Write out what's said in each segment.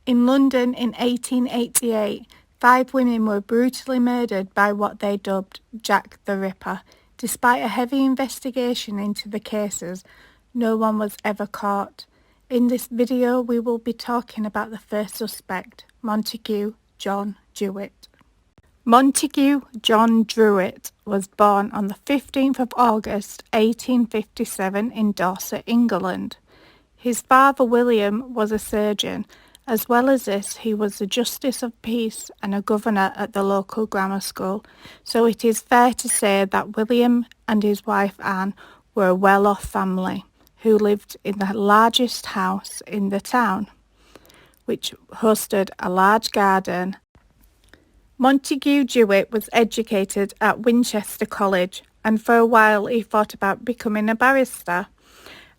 In London in 1888, 5 women were brutally murdered by what they dubbed Jack the Ripper. Despite a heavy investigation into the cases, no one was ever caught. In this video, we will be talking about the first suspect, Montague John Druitt. Montague John Druitt was born on the 15th of August 1857 in Dorset, England. His father William was a surgeon. As well as this, he was a justice of peace and a governor at the local grammar school, so it is fair to say that William and his wife Anne were a well-off family who lived in the largest house in the town, which hosted a large garden. Montague Druitt was educated at Winchester College, and for a while he thought about becoming a barrister.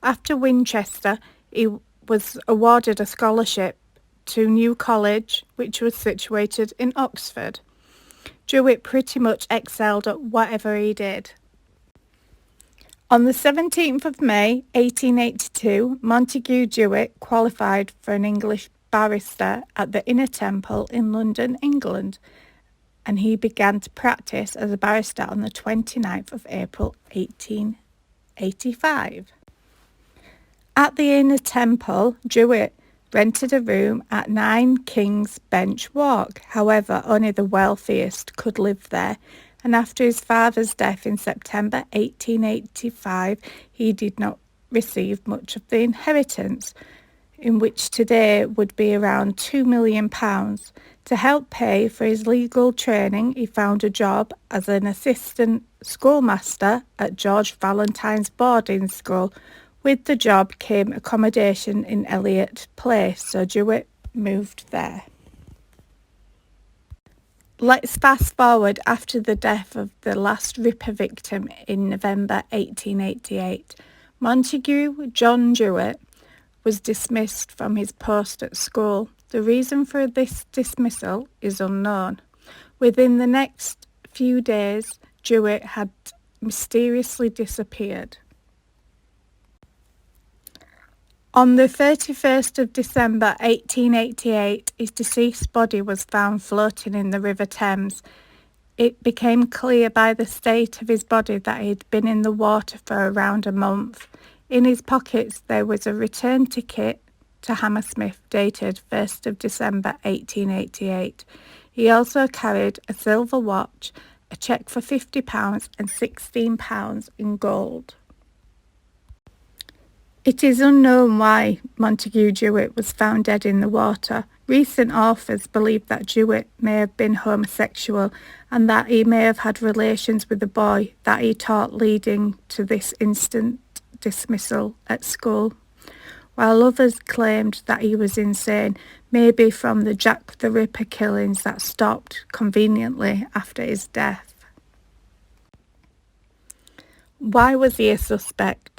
After Winchester, he was awarded a scholarship to New College, which was situated in Oxford. Druitt pretty much excelled at whatever he did. On the 17th of May 1882, Montague Druitt qualified for an English barrister at the Inner Temple in London, England, and he began to practice as a barrister on the 29th of April 1885. At the Inner Temple, Druitt rented a room at 9 King's Bench Walk. However, only the wealthiest could live there, and after his father's death in September 1885, he did not receive much of the inheritance, in which today would be around £2 million. To help pay for his legal training, he found a job as an assistant schoolmaster at George Valentine's boarding school. With the job came accommodation in Elliot Place, so Druitt moved there. Let's fast forward after the death of the last Ripper victim in November 1888. Montague John Druitt was dismissed from his post at school. The reason for this dismissal is unknown. Within the next few days, Druitt had mysteriously disappeared. On the 31st of December 1888, his deceased body was found floating in the River Thames. It became clear by the state of his body that he had been in the water for around a month. In his pockets there was a return ticket to Hammersmith dated 1st of December 1888. He also carried a silver watch, a cheque for £50 and £16 in gold. It is unknown why Montague Druitt was found dead in the water. Recent authors believe that Druitt may have been homosexual and that he may have had relations with the boy that he taught, leading to this instant dismissal at school, while others claimed that he was insane, maybe from the Jack the Ripper killings that stopped conveniently after his death. Why was he a suspect?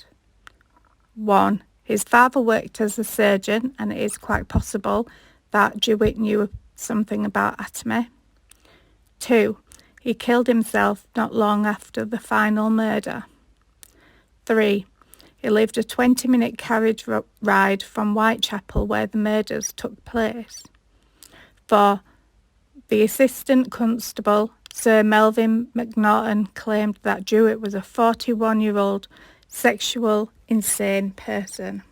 1. His father worked as a surgeon, and it is quite possible that Druitt knew something about anatomy. 2. He killed himself not long after the final murder. 3. He lived a 20-minute carriage ride from Whitechapel where the murders took place. 4. The assistant constable, Sir Melvin Macnaghten, claimed that Druitt was a 41-year-old sexual insane person.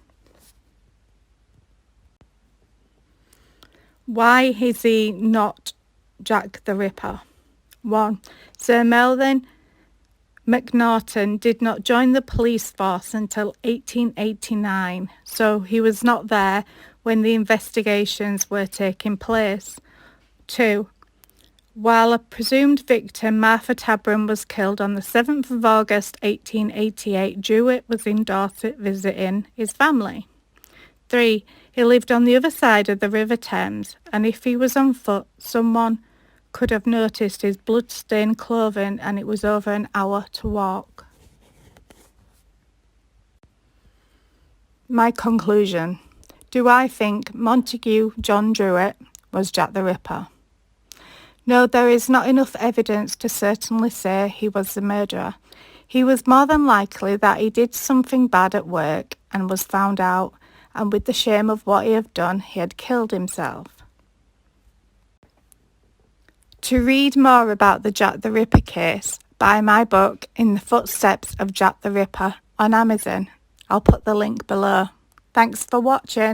Why is he not Jack the Ripper? 1. Sir Melvin Macnaghten did not join the police force until 1889, so he was not there when the investigations were taking place. 2. While a presumed victim, Martha Tabram, was killed on the 7th of August 1888, Druitt was in Dorset visiting his family. 3. He lived on the other side of the River Thames, and if he was on foot, someone could have noticed his blood-stained clothing, and it was over an hour to walk. My conclusion. Do I think Montague John Druitt was Jack the Ripper? No, there is not enough evidence to certainly say he was the murderer. He was more than likely that he did something bad at work and was found out, and with the shame of what he had done, he had killed himself. To read more about the Jack the Ripper case, buy my book In the Footsteps of Jack the Ripper on Amazon. I'll put the link below. Thanks for watching.